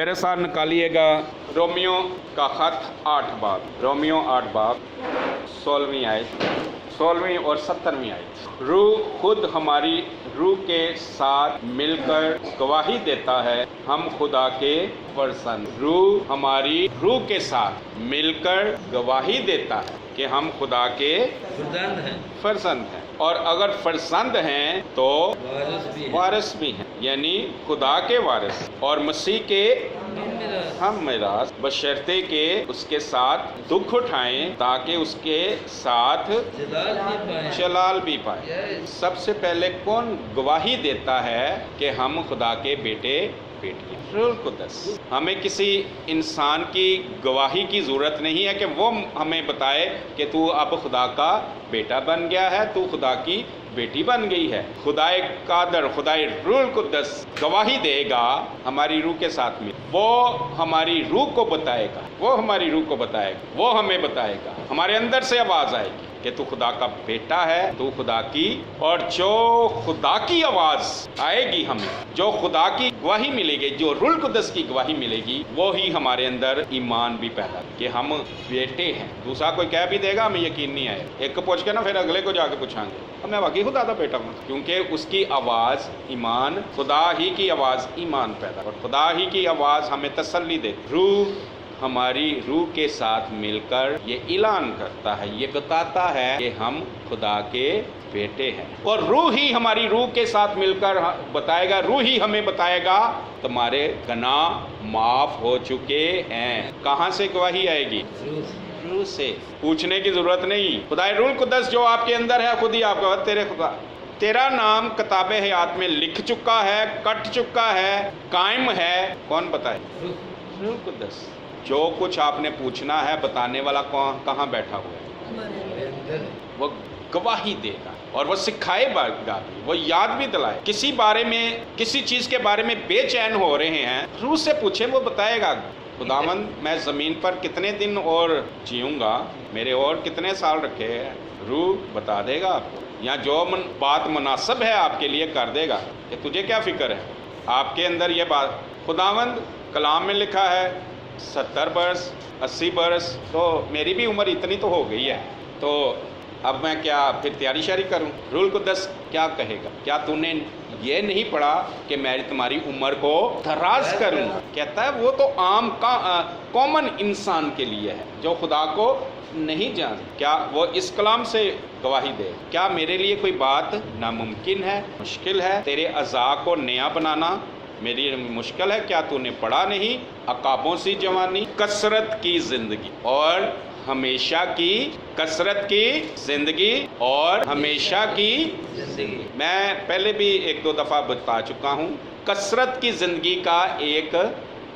मेरे साथ निकालिए गा रोमियो का खत 8 बाब, रोमियो 8 बाब 16वीं आयत, 16वीं और 17वीं आयत। रूह खुद हमारी रूह के साथ मिलकर गवाही देता है हम खुदा के फरजंद। रूह हमारी रूह के साथ मिलकर गवाही देता है कि हम खुदा के फरजंद हैं, और अगर फरजंद हैं तो वारिस भी हैं, यानी खुदा के वारिस और मसीह के हम मिरास, बशर्ते के उसके साथ दुख उठाएं ताकि उसके साथ जलाल भी पाए। सबसे पहले कौन गवाही देता है कि हम खुदा के बेटे बेटी? रूह कुद्दस। हमें किसी इंसान की गवाही की ज़रूरत नहीं है कि वो हमें बताए कि तू अब खुदा का बेटा बन गया है, तू खुदा की बेटी बन गई है। खुदाए कादर, खुदाए रूह कुद्दस गवाही देगा हमारी रूह के साथ में। वो हमारी रूह को बताएगा, वो हमारी रूह को बताएगा, वो हमें बताएगा। हमारे अंदर से आवाज़ आएगी कि तू खुदा का बेटा है, तू खुदा की। और जो खुदा की आवाज़ आएगी हमें, जो खुदा की गवाही मिलेगी, जो रूह कुद्दस की गवाही मिलेगी, वो ही हमारे अंदर ईमान भी पैदा कि हम बेटे हैं। दूसरा कोई कह भी देगा हमें यकीन नहीं आए, एक को पूछ के ना फिर अगले को जाके पूछांगे मैं वाकई खुदा का बेटा हूँ, क्योंकि उसकी आवाज़ ईमान, खुदा ही की आवाज़ ईमान पैदा, और खुदा ही की आवाज़ हमें तसल्ली देती। रूह हमारी रूह के साथ मिलकर ये ऐलान करता है, ये बताता है कि हम खुदा के बेटे हैं। और रूह ही हमारी रूह के साथ मिलकर बताएगा, रूह ही हमें बताएगा तुम्हारे गुनाह माफ हो चुके हैं। कहाँ से गवाही आएगी? रूह से। पूछने की जरूरत नहीं। खुदा रूह कुद्दस जो आपके अंदर है खुद ही आपका, तेरे खुदा तेरा नाम किताबे हयात में लिख चुका है, कट चुका है, कायम है। कौन बताए? रूह कुद्दस। जो कुछ आपने पूछना है बताने वाला कहाँ बैठा हुआ है? वो गवाही देगा और वो सिखाएगा भी, वो याद भी दिलाए। किसी बारे में, किसी चीज़ के बारे में बेचैन हो रहे हैं, रूह से पूछें, वो बताएगा। खुदावंद मैं ज़मीन पर कितने दिन और जीऊँगा, मेरे और कितने साल रखे हैं, रूह बता देगा आपको। या जो बात मुनासिब है आपके लिए कर देगा कि तुझे क्या फ़िक्र है। आपके अंदर ये बात खुदावंद कलाम में लिखा है 70 बरस 80 बरस, तो मेरी भी उम्र इतनी तो हो गई है, तो अब मैं क्या फिर तैयारी शारी करूं? रूह कुद्दस क्या कहेगा? क्या तूने ये नहीं पढ़ा कि मैं तुम्हारी उम्र को दराज करूंगा? कहता है वो तो आम का कॉमन इंसान के लिए है जो खुदा को नहीं जान। क्या वो इस कलाम से गवाही दे? क्या मेरे लिए कोई बात नामुमकिन है, मुश्किल है? तेरे अज़ा को नया बनाना मेरी मुश्किल है? क्या तूने पढ़ा नहीं? अकाबों सी जवानी, कसरत की जिंदगी और हमेशा की, कसरत की जिंदगी और हमेशा की जिंदगी। मैं पहले भी 1-2 दफ़ा बता चुका हूँ, कसरत की जिंदगी का एक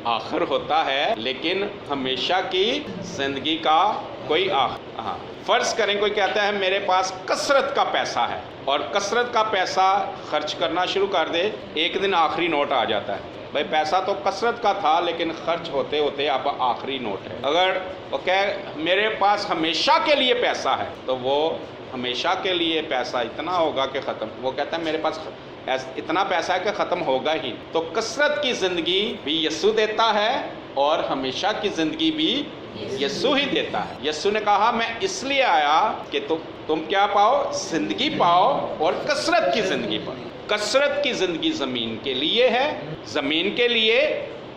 आखिर होता है, लेकिन हमेशा की जिंदगी का कोई आखिर। हाँ, फ़र्ज़ करें कोई कहता है मेरे पास कसरत का पैसा है और कसरत का पैसा खर्च करना शुरू कर दे, एक दिन आखिरी नोट आ जाता है। भाई पैसा तो कसरत का था लेकिन खर्च होते होते अब आखिरी नोट है। अगर वो कहे मेरे पास हमेशा के लिए पैसा है, तो वो हमेशा के लिए पैसा इतना होगा कि ख़त्म। वो कहता है मेरे पास इतना पैसा है कि ख़त्म होगा ही। तो कसरत की ज़िंदगी भी यस्सु देता है और हमेशा की ज़िंदगी भी यस्सु ही देता है। यस्सु ने कहा मैं इसलिए आया कि तुम क्या पाओ? ज़िंदगी पाओ और कसरत की ज़िंदगी पाओ। कसरत की ज़िंदगी ज़मीन के लिए है, ज़मीन के लिए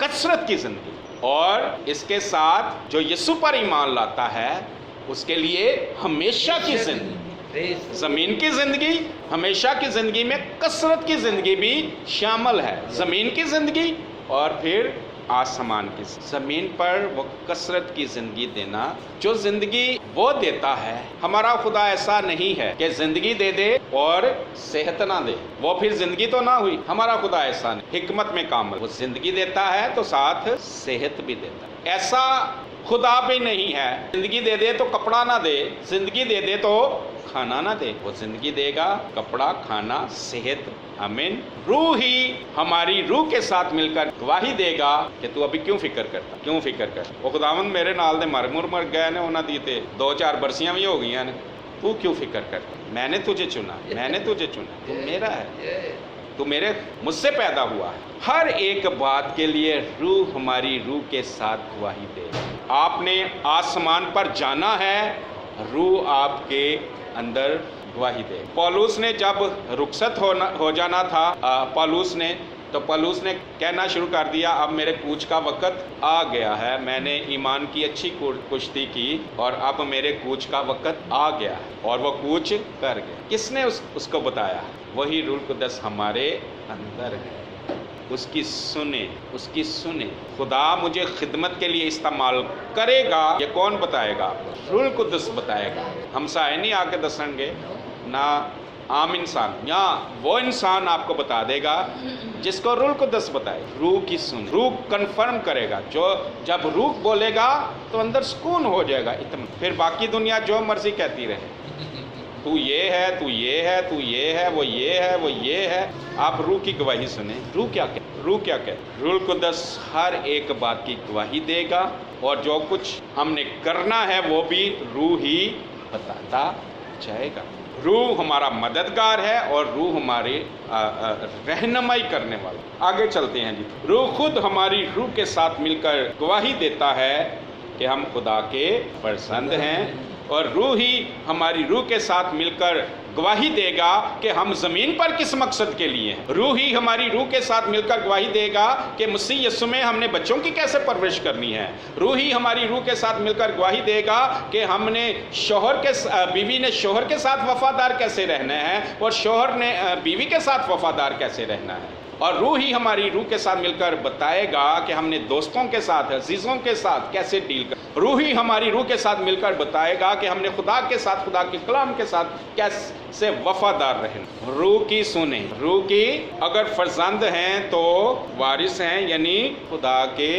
कसरत की ज़िंदगी, और इसके साथ जो यीशु पर ईमान लाता है उसके लिए हमेशा की ज़िंदगी। ज़मीन की ज़िंदगी, हमेशा की ज़िंदगी में कसरत की ज़िंदगी भी शामिल है। ज़मीन की ज़िंदगी और फिर आसमान की। ज़मीन पर वो कसरत की ज़िंदगी देना, जो ज़िंदगी वो देता है। हमारा खुदा ऐसा नहीं है कि ज़िंदगी दे दे और सेहत ना दे, वो फिर ज़िंदगी तो ना हुई। हमारा खुदा ऐसा नहीं, हिकमत में कामिल, वो ज़िंदगी देता है तो साथ सेहत भी देता है। ऐसा खुदा भी नहीं है ज़िंदगी दे दे तो कपड़ा ना दे, ज़िंदगी दे दे तो खाना ना दे। वो ज़िंदगी देगा, कपड़ा, खाना, सेहत। आमीन। रूह ही हमारी रूह के साथ मिलकर गवाही देगा कि तू अभी क्यों फिक्र करता, क्यों फिक्र करता। वो खुदावंद मेरे नाल दे मर गए ने, उन्होंने दी ते 2-4 बरसियां भी हो गई ने, तू क्यों फिक्र करता? मैंने तुझे चुना, मैंने तुझे चुना, तू मेरा है। تو مجھ سے پیدا ہوا ہے۔ ہر ایک بات کے لیے روح ہماری روح کے ساتھ گواہی دے۔ آپ نے آسمان پر جانا ہے، روح آپ کے اندر گواہی دے۔ پولس نے جب رخصت ہو جانا تھا پولس نے کہنا شروع کر دیا، اب میرے کوچ کا وقت آ گیا ہے، میں نے ایمان کی اچھی کشتی کی اور اب میرے کوچ کا وقت آ گیا ہے، اور وہ کوچ کر گیا۔ کس نے اس کو بتایا؟ وہی روح القدس ہمارے اندر ہے، اس کی سنیں۔ خدا مجھے خدمت کے لیے استعمال کرے گا، یہ کون بتائے گا؟ روح القدس بتائے گا۔ ہمسائے نہیں آ کے دسیں گے، نہ عام انسان، یا وہ انسان آپ کو بتا دے گا جس کو روح القدس بتائے۔ روح کی سن، روح کنفرم کرے گا، جب روح بولے گا تو اندر سکون ہو جائے گا اتنا، پھر باقی دنیا جو مرضی کہتی رہے، تو یہ ہے، تو یہ ہے، تو یہ ہے، وہ یہ ہے، وہ یہ ہے۔ آپ روح کی گواہی سنیں۔ روح کیا کہے؟ روح القدس ہر ایک بات کی گواہی دے گا، اور جو کچھ ہم نے کرنا ہے وہ بھی روح ہی بتاتا جائے گا۔ روح ہمارا مددگار ہے اور روح ہماری رہنمائی کرنے والا۔ آگے چلتے ہیں جی۔ روح خود ہماری روح کے ساتھ مل کر گواہی دیتا ہے کہ ہم خدا کے فرزند ہیں، اور روح ہی ہماری روح کے ساتھ مل کر گواہی دے گا کہ ہم زمین پر کس مقصد کے لیے ہیں۔ روح ہی ہماری روح کے ساتھ مل کر گواہی دے گا کہ مسیح یسوع میں ہم نے بچوں کی کیسے پرورش کرنی ہے۔ روح ہی ہماری روح کے ساتھ مل کر گواہی دے گا کہ ہم نے بیوی نے شوہر کے ساتھ وفادار کیسے رہنا ہے، اور شوہر نے بیوی کے ساتھ وفادار کیسے رہنا ہے۔ اور روح ہی ہماری روح کے ساتھ مل کر بتائے گا کہ ہم نے دوستوں کے ساتھ، عزیزوں کے ساتھ کیسے ڈیل کر۔ روح ہی ہماری روح کے ساتھ مل کر بتائے گا کہ ہم نے خدا کے ساتھ، خدا کے کلام کے ساتھ کیسے وفادار رہنا۔ روح کی سنیں۔ روح کی اگر فرزند ہیں تو وارث ہیں، یعنی خدا کے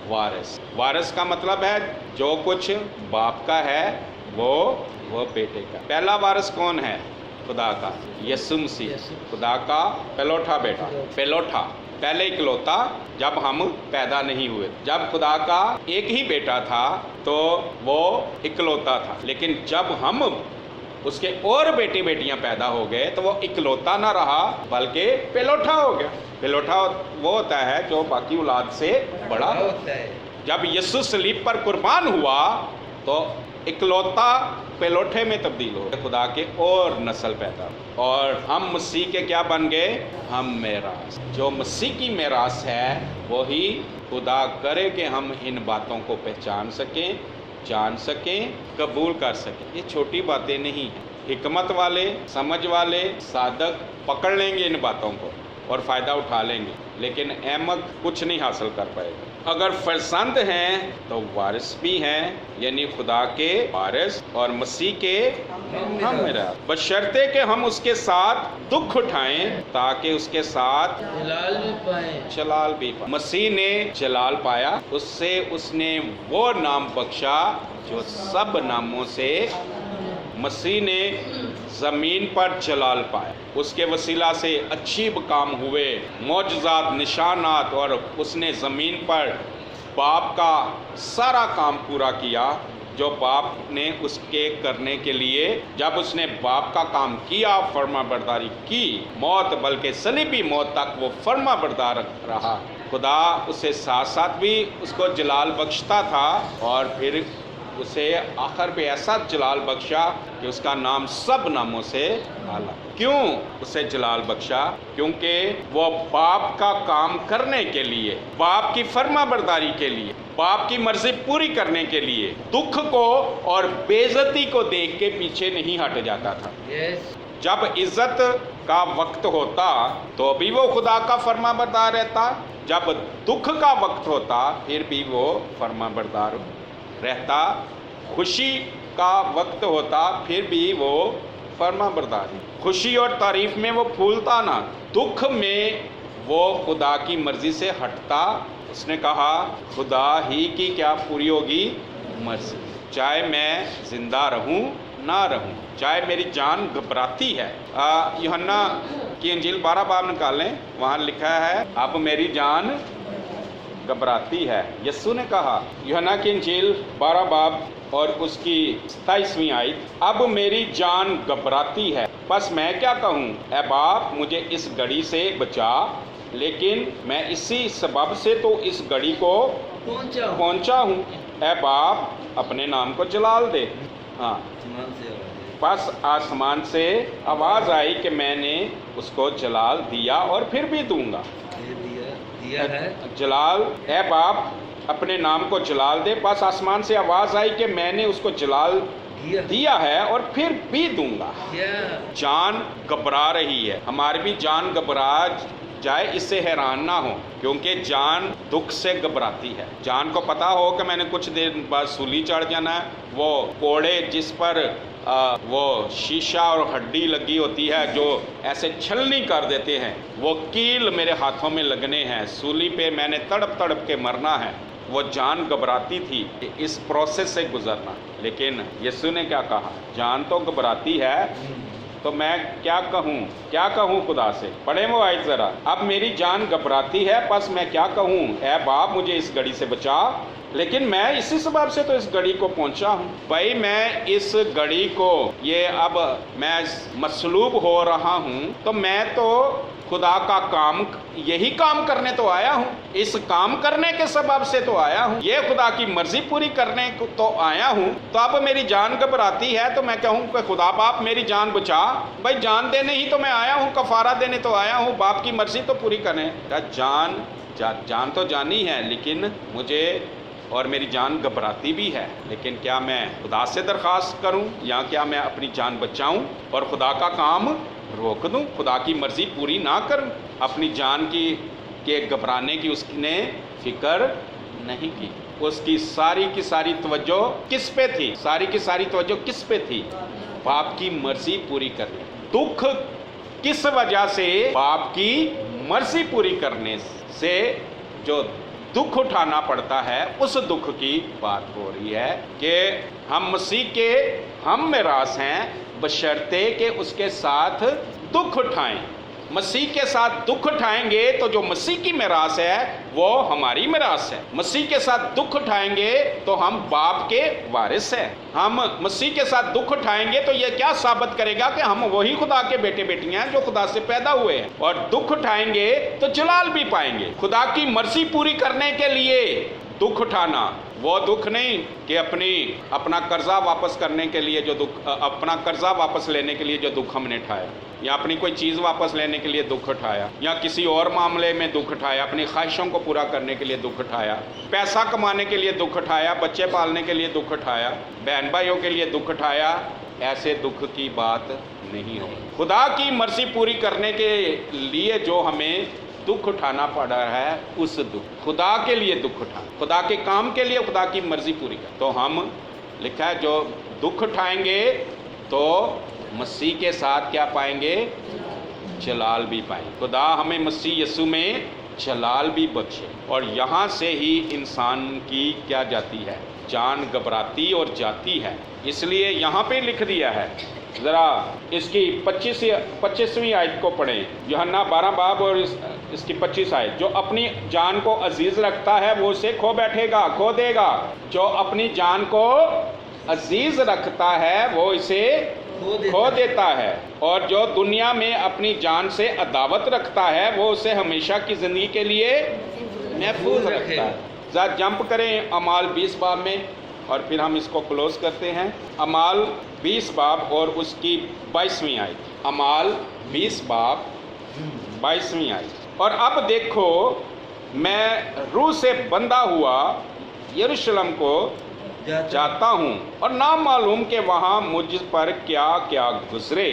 وارث۔ وارث کا مطلب ہے جو کچھ باپ کا ہے وہ بیٹے کا۔ پہلا وارث کون ہے؟ خدا کا، یسوع مسیح، خدا کا پہلوٹا بیٹا، پہلے اکلوتا جب ہم پیدا نہیں ہوئے۔ جب خدا کا ایک ہی بیٹا تھا تو وہ اکلوتا تھا، لیکن جب ہم اس کے اور بیٹے بیٹیاں پیدا ہو گئے تو وہ اکلوتا نہ رہا بلکہ پہلوٹا ہو گیا۔ پہلوٹا وہ ہوتا ہے جو باقی اولاد سے بڑا ہوتا ہے۔ جب یسوع صلیب پر قربان ہوا تو اکلوتا پہلوٹے میں تبدیل ہو گئے، خدا کے اور نسل پیدا، اور ہم مسیح کے کیا بن گئے؟ ہم میراث۔ جو مسیح کی میراث ہے وہی خدا کرے کہ ہم ان باتوں کو پہچان سکیں، جان سکیں، قبول کر سکیں۔ یہ چھوٹی باتیں نہیں ہیں۔ حکمت والے، سمجھ والے، صادق پکڑ لیں گے ان باتوں کو اور فائدہ اٹھا لیں گے، لیکن احمق کچھ نہیں حاصل کر پائے گا۔ اگر فرزند ہیں تو وارث بھی ہیں، یعنی خدا کے وارث اور مسیح کے ہم میراث، بشرطے کہ ہم اس کے ساتھ دکھ اٹھائیں تاکہ اس کے ساتھ جلال بھی پائیں۔ مسیح نے جلال پایا، اس سے اس نے وہ نام بخشا جو سب ناموں سے۔ مسیح نے زمین پر جلال پایا، اس کے وسیلہ سے عجیب کام ہوئے، معجزات، نشانات، اور اس نے زمین پر باپ کا سارا کام پورا کیا جو باپ نے اس کے کرنے کے لیے، جب اس نے باپ کا کام کیا، فرما برداری کی، موت بلکہ صلیبی موت تک وہ فرما بردار رہا۔ خدا اسے ساتھ ساتھ بھی اس کو جلال بخشتا تھا، اور پھر اسے آخر پہ ایسا جلال بخشا کہ اس کا نام سب ناموں سے اعلیٰ۔ کیوں اسے جلال بخشا؟ کیونکہ وہ باپ کا کام کرنے کے لیے، باپ کی فرما برداری کے لیے، باپ کی مرضی پوری کرنے کے لیے دکھ کو اور بے عزتی کو دیکھ کے پیچھے نہیں ہٹ جاتا تھا۔ جب عزت کا وقت ہوتا تو بھی وہ خدا کا فرما بردار رہتا، جب دکھ کا وقت ہوتا پھر بھی وہ فرما بردار رہتا، خوشی کا وقت ہوتا پھر بھی وہ فرما بردار، خوشی اور تعریف میں وہ پھولتا نہ، دکھ میں وہ خدا کی مرضی سے ہٹتا۔ اس نے کہا خدا ہی کی کیا پوری ہوگی مرضی، چاہے میں زندہ رہوں نہ رہوں، چاہے میری جان گھبراتی ہے۔ یوحنا کی انجیل 12 باب نکالیں، وہاں لکھا ہے اب میری جان घबराती है। यस्सु ने कहा, यूहन्ना की इंजील 12 बाब और उसकी 27वीं आयत, अब मेरी जान घबराती है, बस मैं क्या कहूँ, ऐ बाप मुझे इस घड़ी से बचा, लेकिन मैं इसी सबब से तो इस घड़ी को पहुँचा हूँ। ऐ बाप अपने नाम को जलाल दे। हाँ, बस आसमान से आवाज़ आई कि मैंने उसको जलाल दिया और फिर भी दूंगा। दिया है जलाल, ऐ बाप अपने नाम को जलाल दे। बस आसमान से आवाज़ आई कि मैंने उसको जलाल दिया है और फिर भी दूंगा। जान घबरा रही है, हमारी भी जान घबरा जाए, इससे हैरान ना हो, क्योंकि जान दुख से घबराती है। जान को पता हो कि मैंने कुछ देर बाद सूली चढ़ जाना है। वो कोड़े जिस पर वो शीशा और हड्डी लगी होती है, जो ऐसे छलनी कर देते हैं, वो कील मेरे हाथों में लगने हैं, सूली पे मैंने तड़प तड़प के मरना है। वो जान घबराती थी इस प्रोसेस से गुजरना। लेकिन यीशु ने क्या कहा, जान तो घबराती है, तो मैं क्या कहूँ खुदा से। पढ़े वो आयत ज़रा, अब मेरी जान घबराती है, बस मैं क्या कहूँ, ऐ बाप मुझे इस घड़ी से बचा, लेकिन मैं इसी सबब से तो इस घड़ी को पहुंचा हूँ। भाई मैं इस घड़ी को, ये अब मैं मसलूब हो रहा हूँ, तो मैं तो खुदा का काम, यही काम करने तो आया हूँ, इस काम करने के सबब से तो आया हूँ, ये खुदा की मर्जी पूरी करने को तो आया हूँ। तो अब मेरी जान घबराती है, तो मैं कहूँ कि खुदा बाप मेरी जान बचा। भाई जान देने ही तो मैं आया हूँ, कफारा देने तो आया हूँ, बाप की मर्जी तो पूरी करने। जान तो जानी है, लेकिन मुझे और मेरी जान घबराती भी है। लेकिन क्या मैं खुदा से दरख्वास्त करूं, या क्या मैं अपनी जान बचाऊं और खुदा का काम रोक दूं, खुदा की मर्जी पूरी ना करूं? अपनी जान के घबराने की उसने फिक्र नहीं की। उसकी सारी की सारी तवज्जो किस पे थी? सारी की सारी तवज्जो किस पे थी? बाप की मर्जी पूरी करने। दुख किस वजह से? बाप की मर्जी पूरी करने से जो दुख उठाना पड़ता है, उस दुख की बात हो रही है कि हम मसीह के हम मिरास हैं, बशर्ते कि उसके साथ दुख उठाएं। मसीह के साथ दुख उठाएंगे तो जो मसीह की मिरास है वो हमारी मिरास है। मसीह के साथ दुख उठाएंगे तो हम बाप के वारिस हैं। हम मसीह के साथ दुख उठाएंगे तो ये क्या साबित करेगा कि हम वही खुदा के बेटे बेटियां हैं जो खुदा से पैदा हुए हैं। और दुख उठाएंगे तो जलाल भी पाएंगे। खुदा की मर्जी पूरी करने के लिए दुख उठाना, वो दुख नहीं कि अपना कर्जा वापस करने के लिए जो दुख, अपना कर्जा वापस लेने के लिए जो दुख हमने उठाया, या अपनी कोई चीज़ वापस लेने के लिए दुख उठाया, या किसी और मामले में दुख उठाया, अपनी ख्वाहिशों को पूरा करने के लिए दुख उठाया, पैसा कमाने के लिए दुख उठाया, बच्चे पालने के लिए दुख उठाया, बहन भाइयों के लिए दुख उठाया, ऐसे दुख की बात नहीं हो। खुदा की मर्जी पूरी करने के लिए जो हमें दुख उठाना पड़ रहा है, उस दुख, खुदा के लिए दुख उठाना, खुदा के काम के लिए खुदा की मर्जी पूरी कर, तो हम लिखा है जो दुख उठाएंगे तो मसीह के साथ क्या पाएंगे? जलाल भी पाएंगे। खुदा हमें मसीह यीशु में जलाल भी बख्शे। और यहाँ से ही इंसान की क्या जाती है? जान घबराती और जाती है। इसलिए यहाँ पे लिख दिया है, ज़रा इसकी 25वीं आयत को पढ़ें, यूहन्ना 12 बाब और इसकी 25 आयत। जो अपनी जान को अजीज रखता है वो उसे खो बैठेगा, खो देगा। जो अपनी जान को अजीज रखता है वो इसे खो देता है, और जो दुनिया में अपनी जान से अदावत रखता है वो उसे हमेशा की ज़िंदगी के लिए महफूज रखता है। ज़रा जंप करें अमाल 20 बाब में और फिर हम इसको क्लोज करते हैं। अमाल 20 बाब और उसकी 22वीं आयत। अमाल 20 बाब 22वीं आयत। और अब देखो, मैं रूह से बंधा हुआ यरूशलेम को जाता हूँ और ना मालूम कि वहाँ मुझ पर क्या क्या गुजरे,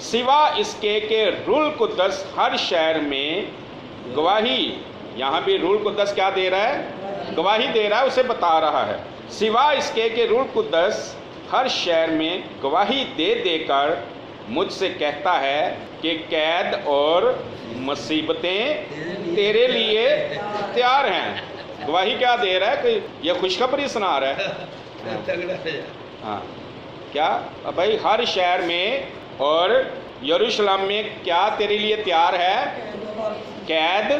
सिवा इसके कि रूह कुद्दस हर शहर में गवाही, यहाँ भी रूह कुद्दस क्या दे रहा है? गवाही दे रहा है, उसे बता रहा है। सिवा इसके कि रूह कुद्दस हर शहर में गवाही दे देकर मुझसे कहता है कि कैद और मुसीबतें तेरे लिए तैयार हैं। गवाही क्या दे रहा है? कि यह खुशखबरी सुना रहा है। हाँ, क्या भाई? हर शहर में और यरूशलेम में क्या तेरे लिए तैयार है? कैद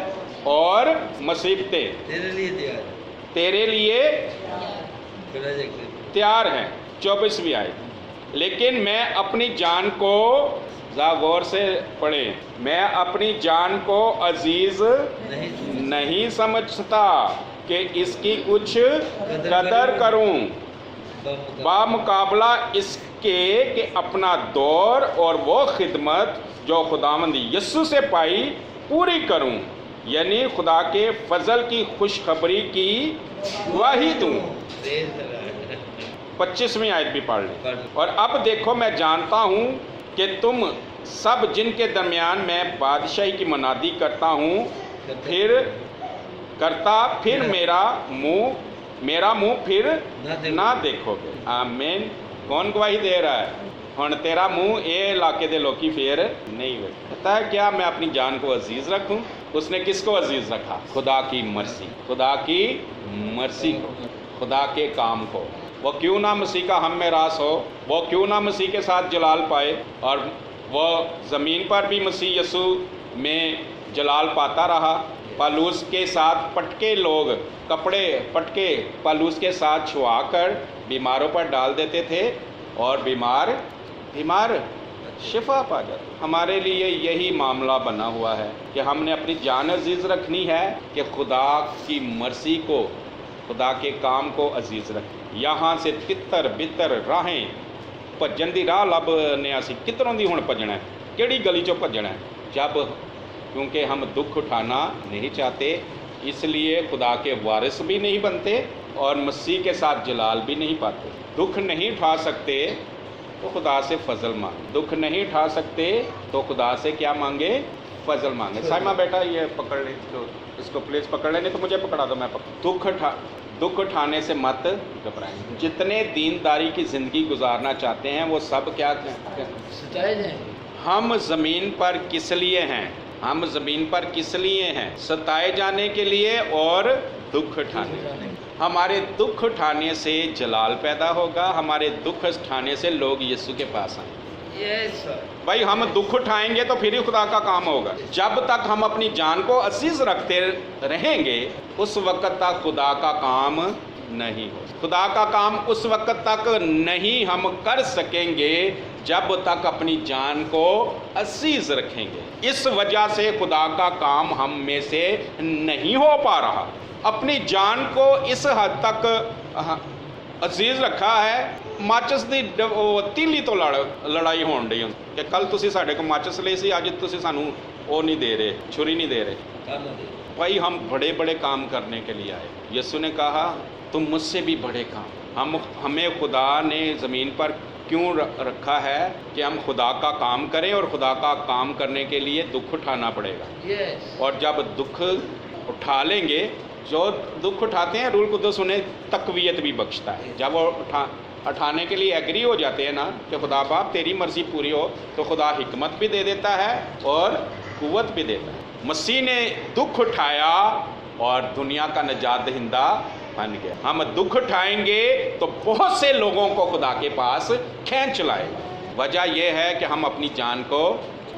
اور مصیبتیں तेरे लिए तैयार है तेरे लिए तैयार हैं। 24वीं आयत। लेकिन मैं अपनी जान को, ज़रा गौर से पढ़ें, मैं अपनी जान को अजीज नहीं समझता कि इसकी कुछ कदर करूं, बामुकाबला इसके कि अपना दौर और वो खिदमत जो खुदावंद यस्सु से पाई पूरी करूं, यानी खुदा के फजल की खुशखबरी की गवाही दूं। 25वीं आयत भी पढ़ लें। और अब देखो मैं जानता हूँ कि तुम सब जिनके दरमियान मैं बादशाही की मनादी करता हूँ, फिर मेरा मुंह फिर ना देखोगे। आमीन। कौन गवाही दे रहा है? हुण तेरा मुंह ये इलाके दे लोकी फिर नहीं वे। पता है क्या? मैं अपनी जान को अजीज रखूं। उसने किसको अजीज रखा? खुदा की मर्जी, खुदा की मर्जी को, खुदा के काम को। वो क्यों ना मसीह का हम में रास हो, वो क्यों ना मसीह के साथ जलाल पाए, और वो ज़मीन पर भी मसीह यीशु में जलाल पाता रहा। पालूस के साथ पटके लोग कपड़े पटके पालूस के साथ छुआ कर बीमारों पर डाल देते थे और बीमार शिफा पा जाते। हमारे लिए यही मामला बना हुआ है कि हमने अपनी जान अजीज़ रखनी है कि खुदा की मर्जी को, खुदा के काम को अजीज़ रखें। यहाँ से तितर बितर राहें भजन की राह लभने असी किधरों दी हुण भजना है, किहड़ी गली चों भजना है? जब क्योंकि हम दुख उठाना नहीं चाहते, इसलिए खुदा के वारिस भी नहीं बनते और मसीह के साथ जलाल भी नहीं पाते। दुख नहीं उठा सकते तो खुदा से फजल मांगे, दुख नहीं उठा सकते तो खुदा से क्या मांगे? फजल मांगे। साइमा बेटा ये पकड़ ले, तो इसको प्लीज़ पकड़ ले, नहीं तो मुझे पकड़ा दो, मैं दुख उठाने से मत घबराएं। जितने दीनदारी की ज़िंदगी गुजारना चाहते हैं वो सब क्या सताए जाएंगे। हम ज़मीन पर किस लिए हैं? हम ज़मीन पर किस लिए हैं? सताए जाने के लिए और दुख उठाने। हमारे दुख उठाने से जलाल पैदा होगा, हमारे दुख उठाने से लोग यीशु के पास आएंगे। Yes sir. भाई हम दुख उठाएंगे तो फिर ही खुदा का काम होगा। जब तक हम अपनी जान को अजीज रखते रहेंगे उस वक्त तक खुदा का काम नहीं हो। खुदा का काम उस वक्त तक नहीं हम कर सकेंगे जब तक अपनी जान को अजीज रखेंगे। इस वजह से खुदा का काम हम में से नहीं हो पा रहा। अपनी जान को इस हद तक अजीज रखा है, माचिस ਦੀ ਤੀਲੀ ਤੋਂ ਲੜਾਈ ਹੋਣ ਡਈ ਕਿ ਕੱਲ ਤੁਸੀਂ ਸਾਡੇ ਕੋਲ ਮਾचिस ਲਈ ਸੀ, ਅੱਜ ਤੁਸੀਂ ਸਾਨੂੰ ਉਹ नहीं दे रहे, छुरी नहीं दे रहे। भाई हम बड़े बड़े काम करने के लिए आए। यीशु ने कहा तुम मुझसे भी बड़े काम। हमें खुदा ने ज़मीन पर क्यों रखा है कि हम खुदा का काम करें, और खुदा का काम करने के लिए दुख उठाना पड़ेगा। और जब दुख उठा लेंगे, जो दुख उठाते हैं रूल कुद्दस उन्हें तकवीयत भी बख्शता है। जब वो उठाने के लिए एग्री हो जाते हैं ना कि खुदा बाप तेरी मर्ज़ी पूरी हो, तो खुदा हिकमत भी दे देता है और कुव्वत भी देता है। मसीह ने दुख उठाया और दुनिया का निजात दहिंदा बन गया। हम दुख उठाएंगे तो बहुत से लोगों को खुदा के पास खींच लाएगा। वजह यह है कि हम अपनी जान को,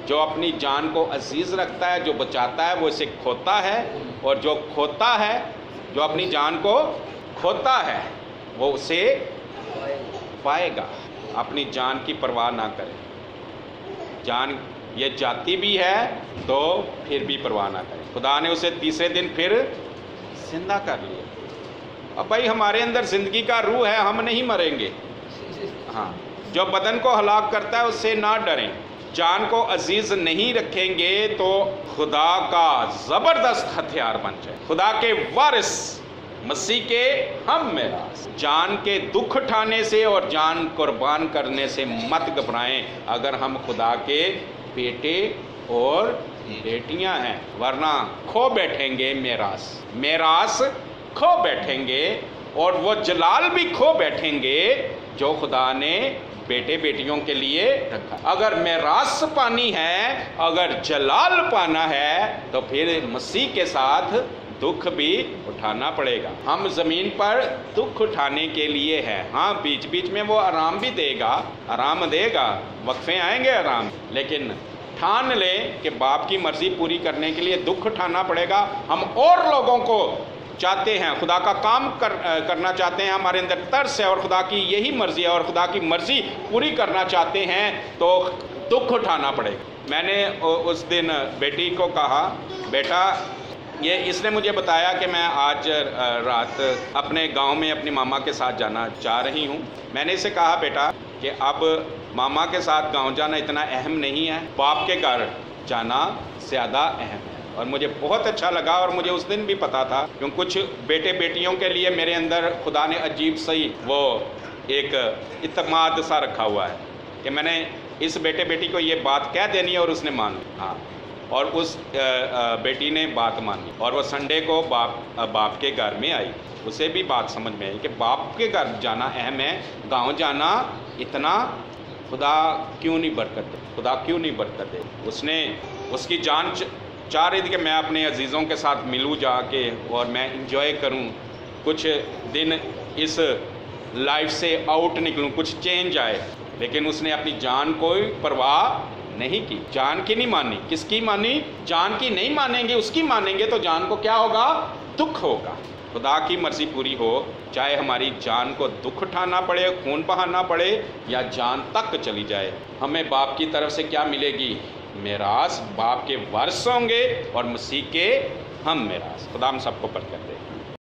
जो अपनी जान को अजीज़ रखता है, जो बचाता है, वो इसे खोता है, और जो खोता है, जो अपनी जान को खोता है, वो उसे पाएगा। अपनी जान की परवाह ना करें। जान ये जाती भी है तो फिर भी परवाह ना करें। खुदा ने उसे तीसरे दिन फिर जिंदा कर लिया। अब भाई हमारे अंदर ज़िंदगी का रूह है, हम नहीं मरेंगे। हाँ, जो बदन को हलाक करता है उससे ना डरें। जान को अजीज़ नहीं रखेंगे तो खुदा का ज़बरदस्त हथियार बन जाए। खुदा के वारिस मसीह के हम में रास। जान के दुख उठाने से और जान कुर्बान करने से मत घबराएं अगर हम खुदा के बेटे और बेटियां हैं, वरना खो बैठेंगे मेरास खो बैठेंगे, और वो जलाल भी खो बैठेंगे जो खुदा ने बेटे बेटियों के लिए रखा। अगर मेरास पानी है, अगर जलाल पाना है, तो फिर मसीह के साथ दुख भी उठाना पड़ेगा। हम ज़मीन पर दुख उठाने के लिए हैं। हाँ, बीच बीच में वो आराम भी देगा, आराम देगा, वक्फे आएंगे आराम, लेकिन ठान लें कि बाप की मर्जी पूरी करने के लिए दुख उठाना पड़ेगा। हम और लोगों को चाहते हैं, खुदा का काम करना चाहते हैं, हमारे अंदर तरस है और खुदा की यही मर्जी है और खुदा की मर्जी पूरी करना चाहते हैं तो दुख उठाना पड़ेगा। मैंने उस दिन बेटी को कहा, बेटा ये इसने मुझे बताया कि मैं आज रात अपने गांव में अपनी मामा के साथ जाना चाह रही हूं। मैंने इसे कहा, बेटा कि अब मामा के साथ गांव जाना इतना अहम नहीं है, बाप के घर जाना ज़्यादा अहम है। और मुझे बहुत अच्छा लगा और मुझे उस दिन भी पता था, क्योंकि कुछ बेटे बेटियों के लिए मेरे अंदर खुदा ने अजीब सही वो एक इत्मीनान सा रखा हुआ है कि मैंने इस बेटे बेटी को ये बात कह देनी है और उसने मान ली। हाँ, और उस बेटी ने बात मानी और वो संडे को बाप के घर में आई। उसे भी बात समझ में आई कि बाप के घर जाना अहम है, गांव जाना इतना खुदा क्यों नहीं बरकत दे, खुदा क्यों नहीं बरकत दे। उसने उसकी जान चाह रही थी कि मैं अपने अजीज़ों के साथ मिलूँ जाके और मैं इंजॉय करूँ, कुछ दिन इस लाइफ से आउट निकलूँ, कुछ चेंज आए। लेकिन उसने अपनी जान कोई परवाह नहीं की, जान की नहीं मानी। किसकी मानी? जान की नहीं मानेंगे, उसकी मानेंगे तो जान को क्या होगा? दुख होगा। खुदा की मर्जी पूरी हो, चाहे हमारी जान को दुख उठाना पड़े, खून बहाना पड़े या जान तक चली जाए, हमें बाप की तरफ से क्या मिलेगी? मेरास। बाप के वारिस होंगे और मसीह के हम मेरास। खुदा हम सबको बरकत दे।